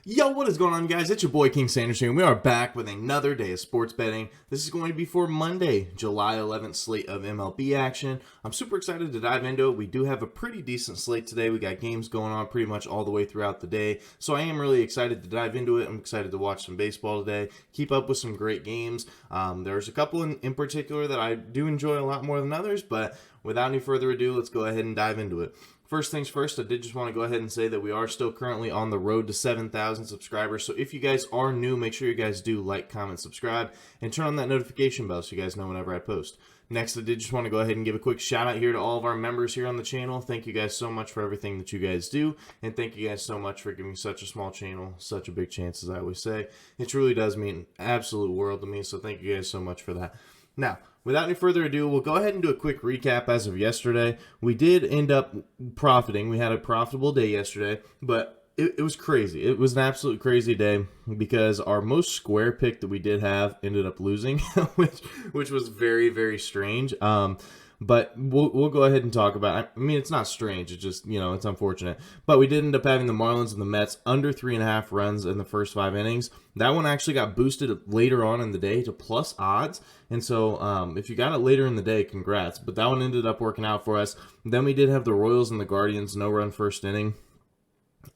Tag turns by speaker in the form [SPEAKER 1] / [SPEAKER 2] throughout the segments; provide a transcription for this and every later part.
[SPEAKER 1] Yo, what is going on, guys? It's your boy King Sanders here, and we are back with another day of sports betting. This is going to be for Monday, July 11th slate of MLB action. I'm super excited to dive into it. We do have a pretty decent slate today. We got games going on pretty much all the way throughout the day, so I am really excited to dive into it. I'm excited to watch some baseball today, keep up with some great games. There's a couple in particular that I do enjoy a lot more than others, but without any further ado, let's go ahead and dive into it. First things first, I did just want to go ahead and say that we are still currently on the road to 7,000 subscribers. So if you guys are new, make sure you guys do like, comment, subscribe, and turn on that notification bell so you guys know whenever I post. Next, I did just want to go ahead and give a quick shout out here to all of our members here on the channel. Thank you guys so much for everything that you guys do. And thank you guys so much for giving such a small channel such a big chance, as I always say. It truly does mean an absolute world to me. So thank you guys so much for that. Now, without any further ado, we'll go ahead and do a quick recap as of yesterday. We did end up profiting. We had a profitable day yesterday, but it was crazy. It was an absolute crazy day because our most square pick that we did have ended up losing, which was very, very strange. But we'll go ahead and talk about it. I mean, it's not strange. It's just, it's unfortunate. But we did end up having the Marlins and the Mets under 3.5 runs in the first 5 innings. That one actually got boosted later on in the day to plus odds. And so if you got it later in the day, congrats. But that one ended up working out for us. Then we did have the Royals and the Guardians no-run first inning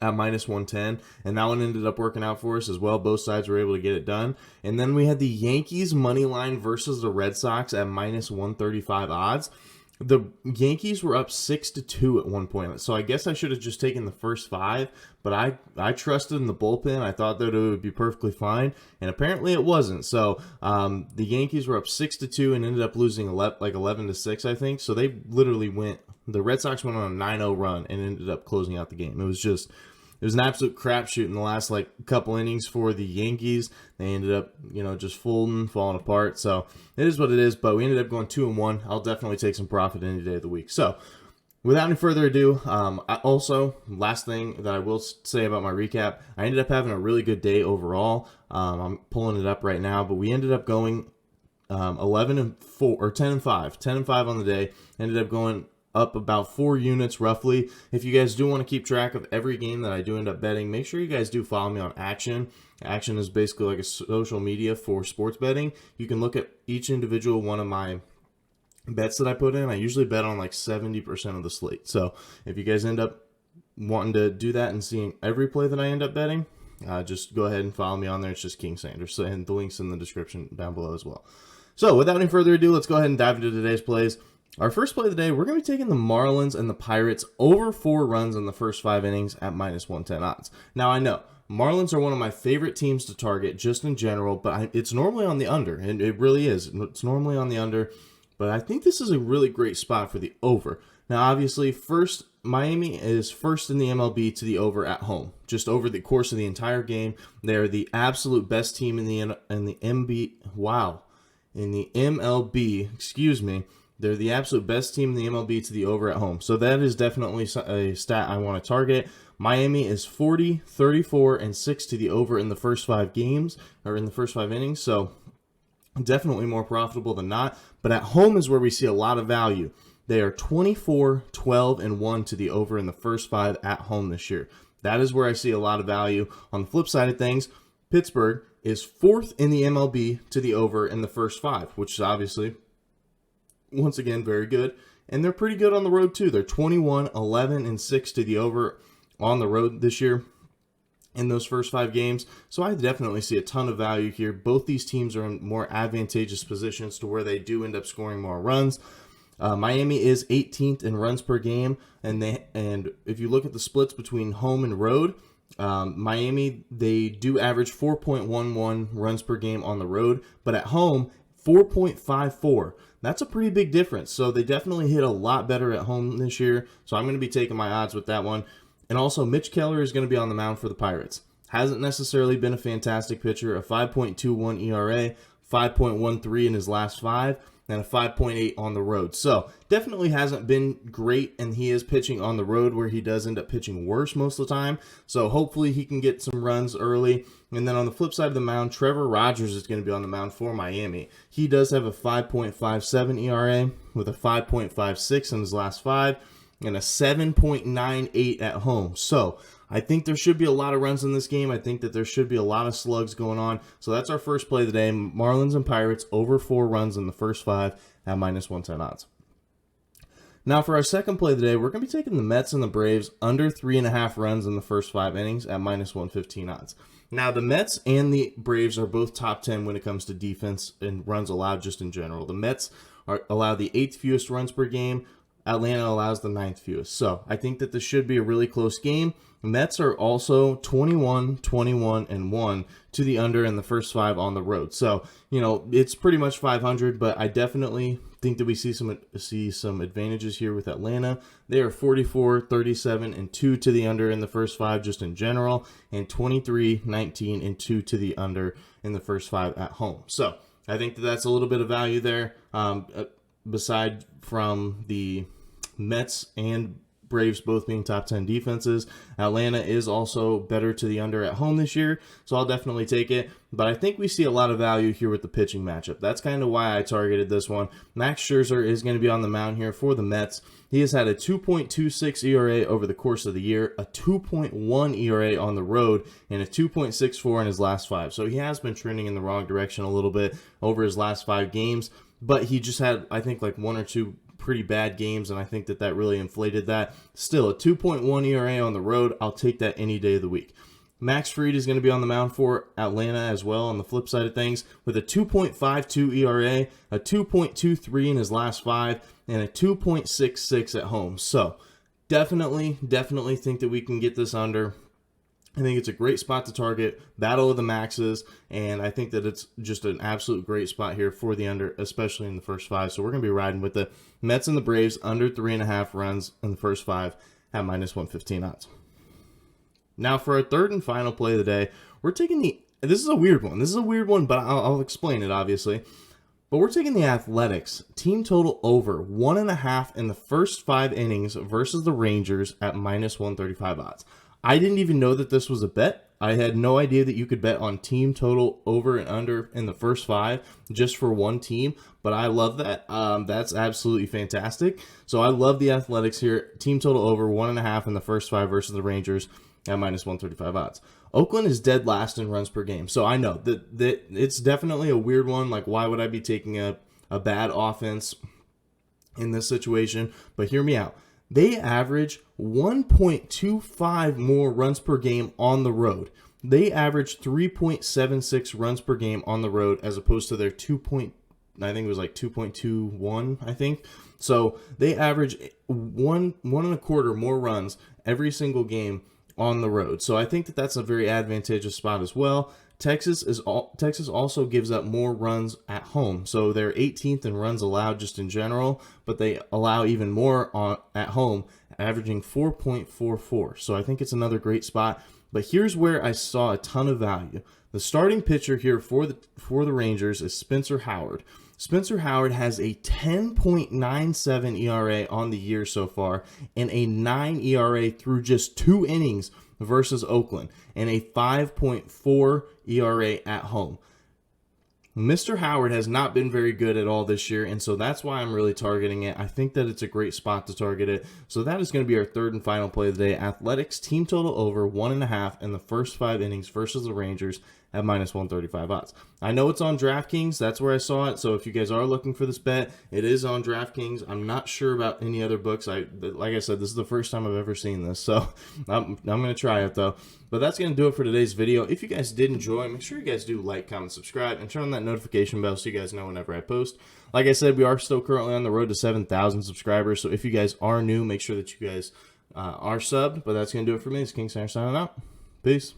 [SPEAKER 1] at minus 110, and that one ended up working out for us as well. Both sides were able to get it done. And then we had the Yankees money line versus the Red Sox at minus 135 odds. The Yankees were up 6-2 at one point, so I guess I should have just taken the first 5, but I trusted in the bullpen. I thought that it would be perfectly fine, and apparently it wasn't. So the Yankees were up 6-2 and ended up losing 11-6, I think. So they literally the Red Sox went on a 9-0 run and ended up closing out the game. It was an absolute crapshoot in the last couple innings for the Yankees. They ended up, just falling apart. So it is what it is, but we ended up going 2-1. I'll definitely take some profit any day of the week. So without any further ado, last thing that I will say about my recap, I ended up having a really good day overall. I'm pulling it up right now, but we ended up going 11-4 or 10-5, 10-5 on the day. Ended up going up about 4 units roughly. If you guys do want to keep track of every game that I do end up betting, make sure you guys do follow me on Action. Action is basically like a social media for sports betting. You can look at each individual one of my bets that I put in. I usually bet on 70% of the slate. So if you guys end up wanting to do that and seeing every play that I end up betting, just go ahead and follow me on there. It's just King Sanders, and the link's in the description down below as well. So without any further ado, let's go ahead and dive into today's plays. Our first play of the day, we're going to be taking the Marlins and the Pirates over 4 runs in the first 5 innings at minus 110 odds. Now, I know Marlins are one of my favorite teams to target just in general, but it's normally on the under, and it really is. It's normally on the under, but I think this is a really great spot for the over. Now, obviously, Miami is first in the MLB to the over at home. Just over the course of the entire game, they're the absolute best team in the MLB, excuse me. They're the absolute best team in the MLB to the over at home. So that is definitely a stat I want to target. Miami is 40, 34, and 6 to the over in the first 5 games, or in the first 5 innings. So definitely more profitable than not. But at home is where we see a lot of value. They are 24, 12, and 1 to the over in the first 5 at home this year. That is where I see a lot of value. On the flip side of things, Pittsburgh is 4th in the MLB to the over in the first 5, which is obviously, once again, very good. And they're pretty good on the road, too. They're 21, 11, and 6 to the over on the road this year in those first 5 games. So I definitely see a ton of value here. Both these teams are in more advantageous positions to where they do end up scoring more runs. Miami is 18th in runs per game. And if you look at the splits between home and road, Miami, they do average 4.11 runs per game on the road. But at home, 4.54. That's a pretty big difference. So they definitely hit a lot better at home this year. So I'm going to be taking my odds with that one. And also, Mitch Keller is going to be on the mound for the Pirates. Hasn't necessarily been a fantastic pitcher. A 5.21 ERA, 5.13 in his last 5, and a 5.8 on the road. So definitely hasn't been great, and he is pitching on the road where he does end up pitching worse most of the time. So hopefully he can get some runs early. And then on the flip side of the mound, Trevor Rogers is going to be on the mound for Miami. He does have a 5.57 ERA with a 5.56 in his last 5 and a 7.98 at home. So I think there should be a lot of runs in this game. I think that there should be a lot of slugs going on. So that's our first play of the day. Marlins and Pirates over 4 runs in the first 5 at -110 odds. Now for our second play of the day, we're going to be taking the Mets and the Braves under 3.5 runs in the first 5 innings at -115 odds. Now the Mets and the Braves are both top 10 when it comes to defense and runs allowed just in general. The Mets allow the 8th fewest runs per game. Atlanta allows the 9th fewest. So I think that this should be a really close game. Mets are also 21, 21, and 1 to the under in the first 5 on the road. So, it's pretty much 500, but I definitely think that we see some advantages here with Atlanta. They are 44, 37, and 2 to the under in the first 5 just in general, and 23, 19, and 2 to the under in the first 5 at home. So I think that that's a little bit of value there. Beside from the Mets and Braves both being top 10 defenses, Atlanta is also better to the under at home this year, so I'll definitely take it. But I think we see a lot of value here with the pitching matchup. That's kind of why I targeted this one. Max Scherzer is going to be on the mound here for the Mets. He has had a 2.26 ERA over the course of the year, a 2.1 ERA on the road, and a 2.64 in his last 5. So he has been trending in the wrong direction a little bit over his last 5 games, but he just had, I think, like 1 or 2 pretty bad games, and I think that really inflated that. Still, a 2.1 ERA on the road, I'll take that any day of the week. Max Fried is going to be on the mound for Atlanta as well on the flip side of things with a 2.52 ERA, a 2.23 in his last 5, and a 2.66 at home. So definitely think that we can get this under. I think it's a great spot to target, battle of the maxes, and I think that it's just an absolute great spot here for the under, especially in the first 5. So we're going to be riding with the Mets and the Braves under 3.5 runs in the first 5 at -115 odds. Now for our third and final play of the day, we're taking this is a weird one, but I'll explain it obviously. But we're taking the Athletics team total over 1.5 in the first 5 innings versus the Rangers at -135 odds. I didn't even know that this was a bet. I had no idea that you could bet on team total over and under in the first 5 just for one team, but I love that. That's absolutely fantastic. So I love the Athletics here. Team total over 1.5 in the first 5 versus the Rangers at -135 odds. Oakland is dead last in runs per game. So I know that it's definitely a weird one. Like, why would I be taking a bad offense in this situation? But hear me out. They average 1.25 more runs per game on the road. They average 3.76 runs per game on the road as opposed to their 2.21, I think. So they average one and a quarter more runs every single game on the road. So I think that that's a very advantageous spot as well. Texas also gives up more runs at home. So they're 18th in runs allowed just in general, but they allow even more at home, averaging 4.44. So I think it's another great spot. But here's where I saw a ton of value. The starting pitcher here for the Rangers is Spencer Howard. Spencer Howard has a 10.97 ERA on the year so far and a 9 ERA through just 2 innings versus Oakland and a 5.4 ERA at home. Mr. Howard has not been very good at all this year, and so that's why I'm really targeting it. I think that it's a great spot to target it. So that is going to be our third and final play of the day. Athletics team total over 1.5 in the first 5 innings versus the Rangers at -135 odds. I know it's on DraftKings. That's where I saw it. So if you guys are looking for this bet, it is on DraftKings. I'm not sure about any other books. Like I said, this is the first time I've ever seen this. So I'm going to try it though. But that's going to do it for today's video. If you guys did enjoy, make sure you guys do like, comment, subscribe, and turn on that notification bell so you guys know whenever I post. Like I said, we are still currently on the road to 7,000 subscribers. So if you guys are new, make sure that you guys are subbed. But that's going to do it for me. It's King Sander signing out. Peace.